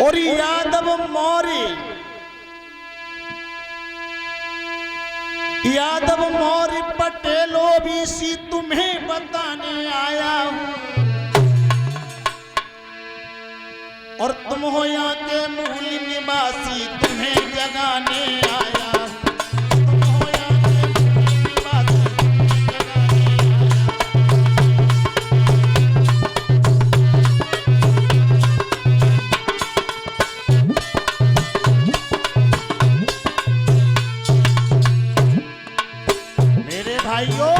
और यादव मौर्य पटेल ओबीसी तुम्हें बताने आया हूं, और तुम हो यहाँ के मूल निवासी तुम्हें जगाने आया हूं। तुम हो यहाँ के मूल निवासी तुम्हें जगाने आया। मेरे भाइयों,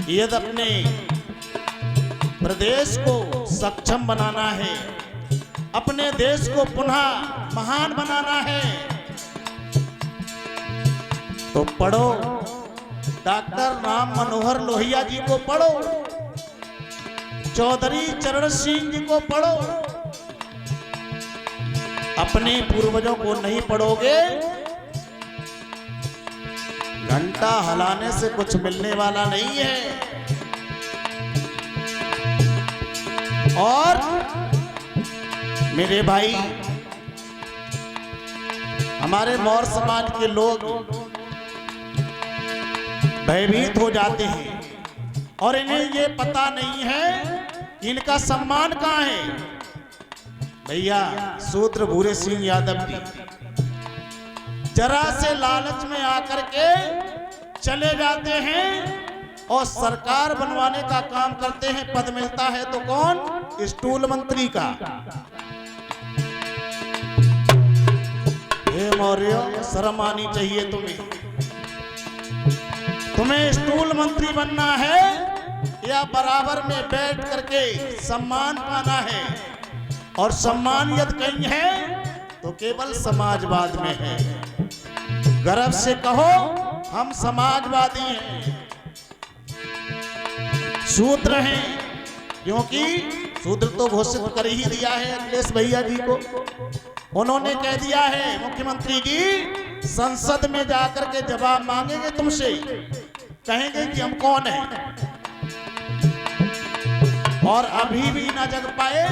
यदि अपने प्रदेश को सक्षम बनाना है, अपने देश को पुनः महान बनाना है, तो पढ़ो, डॉक्टर राम मनोहर लोहिया जी को पढ़ो, चौधरी चरण सिंह जी को पढ़ो। अपने पूर्वजों को नहीं पढ़ोगे, घंटा हिलाने से कुछ मिलने वाला नहीं है। और मेरे भाई, हमारे मौर्य समाज के लोग भयभीत हो जाते हैं और इन्हें ये पता नहीं है कि इनका सम्मान कहाँ है। भैया शूद्र भूरे सिंह यादव जी जरा से लालच में आकर के चले जाते हैं और सरकार बनवाने का काम करते हैं। पद मिलता है तो कौन? स्टूल मंत्री का। हे मौर्य, शर्म आनी चाहिए तुम्हें। तुम्हें स्टूल मंत्री बनना है या बराबर में बैठ करके सम्मान पाना है? और सम्मान यदि कहीं है तो केवल समाजवाद में है। गर्व से कहो, हम समाजवादी हैं, शूद्र हैं, क्योंकि शूद्र तो घोषित कर ही दिया है अखिलेश भैया जी को। उन्होंने कह दिया है, मुख्यमंत्री जी संसद में जाकर के जवाब मांगेंगे तुमसे, कहेंगे कि हम कौन हैं। और अभी भी ना जग पाए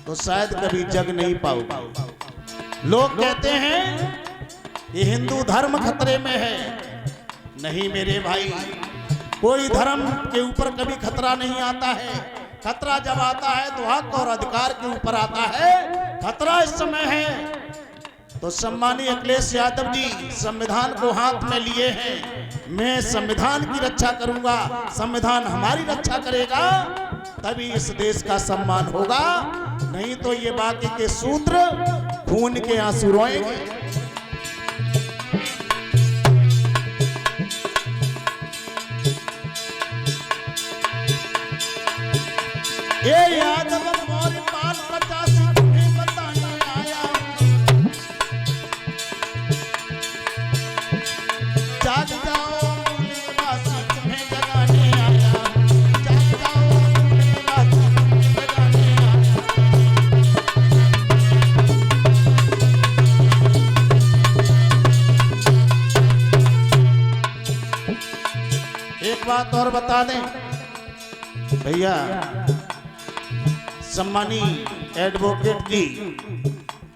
तो शायद कभी जग नहीं पाओगे। लोग कहते हैं ये हिंदू धर्म खतरे में है। नहीं मेरे भाई, कोई धर्म के ऊपर कभी खतरा नहीं आता है। खतरा जब आता है तो हक और अधिकार के ऊपर आता है। खतरा इस समय है तो सम्मानीय अखिलेश यादव जी संविधान को हाथ में लिए हैं। मैं संविधान की रक्षा करूंगा, संविधान हमारी रक्षा करेगा, तभी इस देश का सम्मान होगा। नहीं तो ये बाकी के सूत्र खून के आंसू रोएंगे। ये यादव मौर्य पान 85 तुम्हें बताने आया हूं। जाग जाओ मूल निवासी तुम्हें जगाने आया हूं। जाग जाओ मूल निवासी तुम्हें जगाने आया हूं। एक बात और बता दें भैया, सम्मानीय एडवोकेट जी,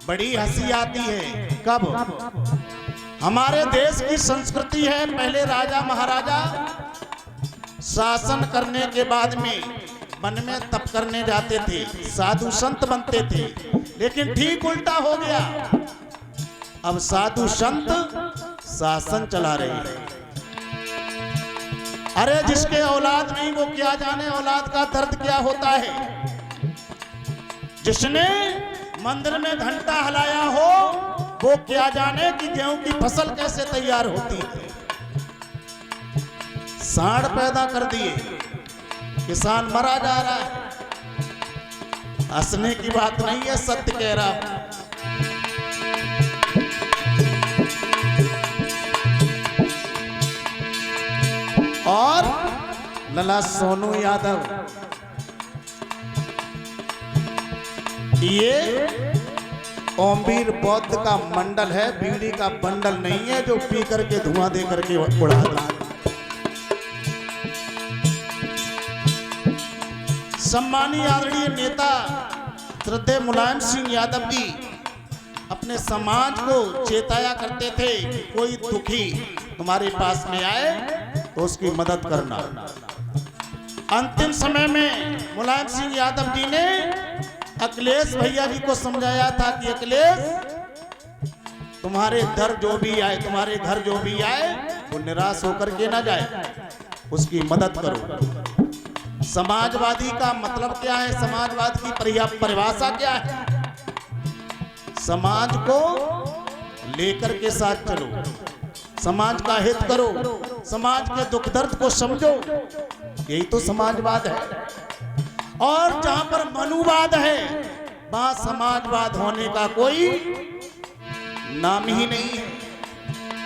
बड़ी हंसी आती है। कब? हमारे देश की संस्कृति है, पहले राजा महाराजा शासन करने के बाद में वन में तप करने जाते थे, साधु संत बनते थे। लेकिन ठीक उल्टा हो गया, अब साधु संत शासन चला रहे हैं। अरे जिसके औलाद नहीं वो क्या जाने औलाद का दर्द क्या होता है। जिसने मंदिर में घंटा हिलाया हो वो क्या जाने कि गेहूं की फसल कैसे तैयार होती है। सांड पैदा कर दिए, किसान मरा जा रहा है। हंसने की बात नहीं है, सत्य कह रहा हूं। और लला सोनू यादव, ये ओमवीर बौद्ध का मंडल है, बीड़ी का बंडल नहीं है जो पी करके धुआं दे करके उड़ा रहा। सम्मानीय आदरणीय नेता श्रद्धेय मुलायम सिंह यादव जी अपने समाज को चेताया करते थे कि कोई दुखी तुम्हारे पास में आए तो उसकी मदद करना। अंतिम समय में मुलायम सिंह यादव जी ने अखिलेश भैया जी को समझाया था कि अखिलेश, तुम्हारे दर जो भी आए, तुम्हारे घर जो भी आए, वो निराश होकर के ना जाए, उसकी मदद करो। समाजवादी का मतलब क्या है? समाजवाद की परिभाषा क्या है? समाज को लेकर के साथ चलो, समाज का हित करो, समाज के दुख दर्द को समझो, यही तो समाजवाद है। और जहां पर मनुवाद है वहां समाजवाद होने का कोई नाम ही नहीं है।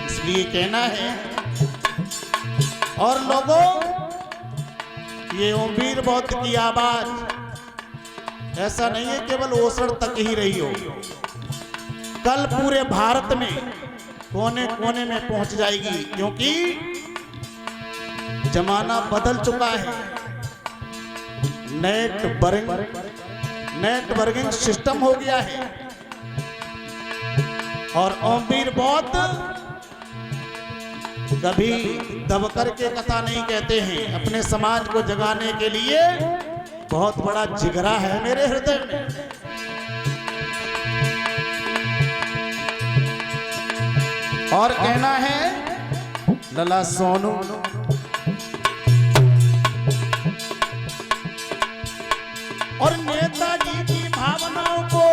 इसलिए कहना है, और लोगों, ये ओमवीर बौद्ध की आवाज ऐसा नहीं है केवल ओसड़ तक ही रही हो, कल पूरे भारत में कोने कोने में पहुंच जाएगी, क्योंकि जमाना बदल चुका है। नेटवर्किंग सिस्टम हो गया है। और ओमवीर बौद्ध कभी दबकर के कथा नहीं कहते हैं, अपने समाज को जगाने के लिए बहुत बड़ा जिगरा है मेरे हृदय में। और कहना है लला सोनू, और नेताजी की भावनाओं को,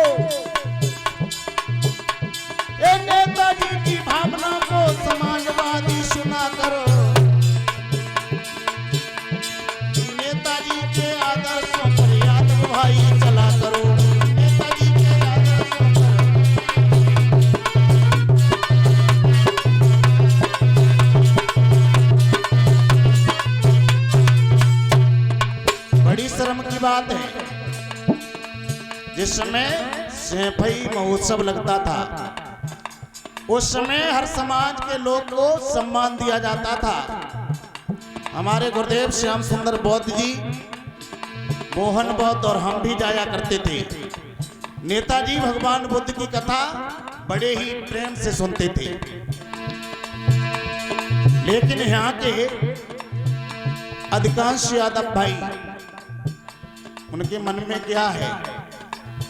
नेताजी की भावना को समाजवादी सुना करो, नेताजी के आदर्शों पर यादव भाई चला करो, नेताजी के आदर्शों पर। बड़ी शर्म की बात है, जिस समय सैफई महोत्सव लगता था उस समय हर समाज के लोग को सम्मान दिया जाता था। हमारे गुरुदेव श्याम सुंदर बौद्ध जी, मोहन बौद्ध और हम भी जाया करते थे। नेताजी भगवान बुद्ध की कथा बड़े ही प्रेम से सुनते थे। लेकिन यहाँ के अधिकांश यादव भाई, उनके मन में क्या है?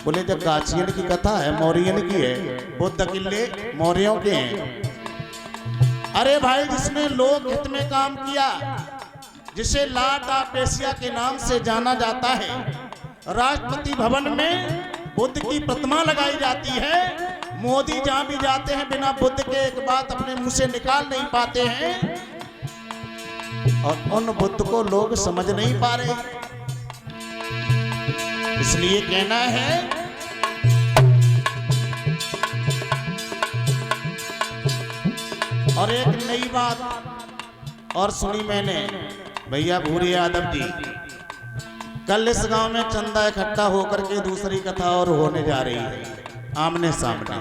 बोले जब काचियन की कथा है, मौर्यन की है, बुद्ध किले मौर्यों के हैं। अरे भाई, जिसने लोक हित में काम किया, जिसे लॉर्ड ऑफ एशिया के नाम से जाना जाता है, राष्ट्रपति भवन में बुद्ध की प्रतिमा लगाई जाती है, मोदी जहां भी जाते हैं बिना बुद्ध के एक बात अपने मुंह से निकाल नहीं पाते हैं, और उन बुद्ध को लोग समझ नहीं पा रहे। इसलिए कहना है, और एक नई बात और सुनी मैंने, भैया भूरी यादव जी, कल इस गांव में चंदा इकट्ठा होकर के दूसरी कथा और होने जा रही है आमने सामने।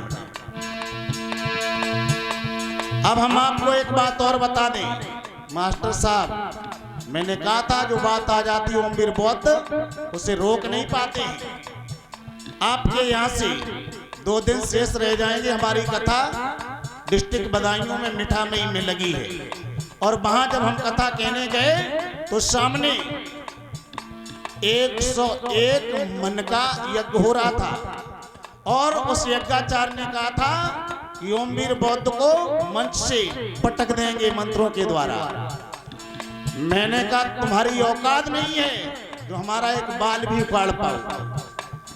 अब हम आपको एक बात और बता दें मास्टर साहब, मैंने कहा था जो बात आ जाती है ओमवीर बौद्ध उसे रोक नहीं पाते हैं। आपके यहाँ से 2 दिन शेष रह जाएंगे। हमारी कथा डिस्ट्रिक्ट बदायूं में मिठा मई में लगी है, और वहां जब हम कथा कहने गए तो सामने 101 मन का यज्ञ हो रहा था, और उस यज्ञाचार्य ने कहा था कि ओमवीर बौद्ध को मंच से पटक देंगे मंत्रों के द्वारा। मैंने कहा तुम्हारी औकात नहीं है जो हमारा एक बाल भी उखाड़ पाओ।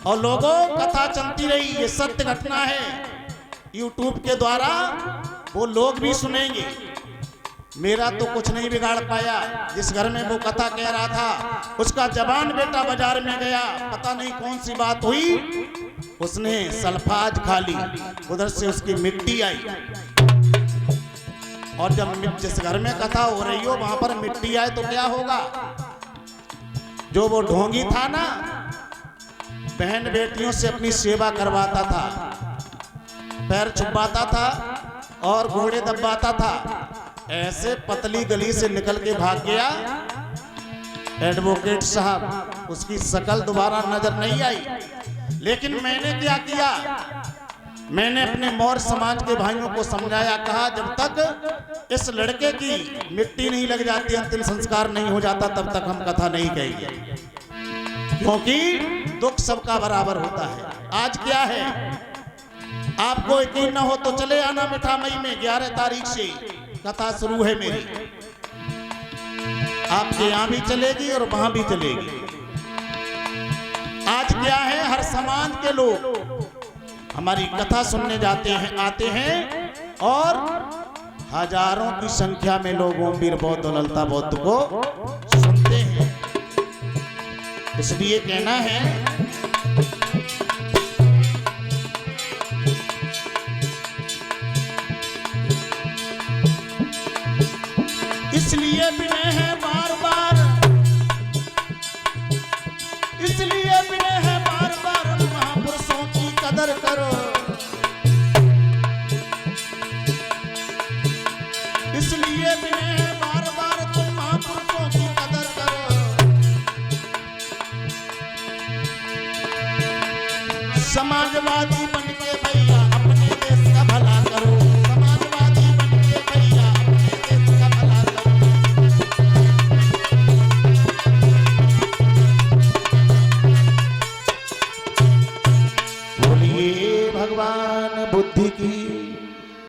और लोगों, कथा चलती रही, ये सत्य घटना है, यूट्यूब के द्वारा वो लोग भी सुनेंगे। मेरा तो कुछ नहीं बिगाड़ पाया। जिस घर में वो कथा कह रहा था उसका जवान बेटा बाजार में गया, पता नहीं कौन सी बात हुई, उसने सल्फाज खा ली, उधर से उसकी मिट्टी आई। और जब जिस घर में कथा हो रही हो वहां पर मिट्टी आए तो क्या होगा? जो वो ढोंगी था ना, बहन बेटियों से अपनी सेवा करवाता था, पैर छुपाता था और घोड़े दबाता था, ऐसे पतली गली से निकल के भाग गया। एडवोकेट साहब, उसकी शकल दोबारा नजर नहीं आई। लेकिन मैंने क्या किया, मैंने अपने मौर्य समाज के भाइयों को समझाया, कहा जब तक इस लड़के की मिट्टी नहीं लग जाती, अंतिम संस्कार नहीं हो जाता, तब तक हम कथा नहीं कहेंगे, क्योंकि दुख सबका बराबर होता है। आज क्या है, आपको यकीन ना हो तो चले आना मिठा मई में 11 तारीख से कथा शुरू है मेरी, आपके यहां भी चलेगी और वहां भी चलेगी। आज क्या है, हर समाज के लोग हमारी कथा सुनने जाते हैं, आते हैं, और हजारों की संख्या में लोग ओम वीर बौद्ध और ललता बौद्ध को सुनते हैं। इसलिए कहना है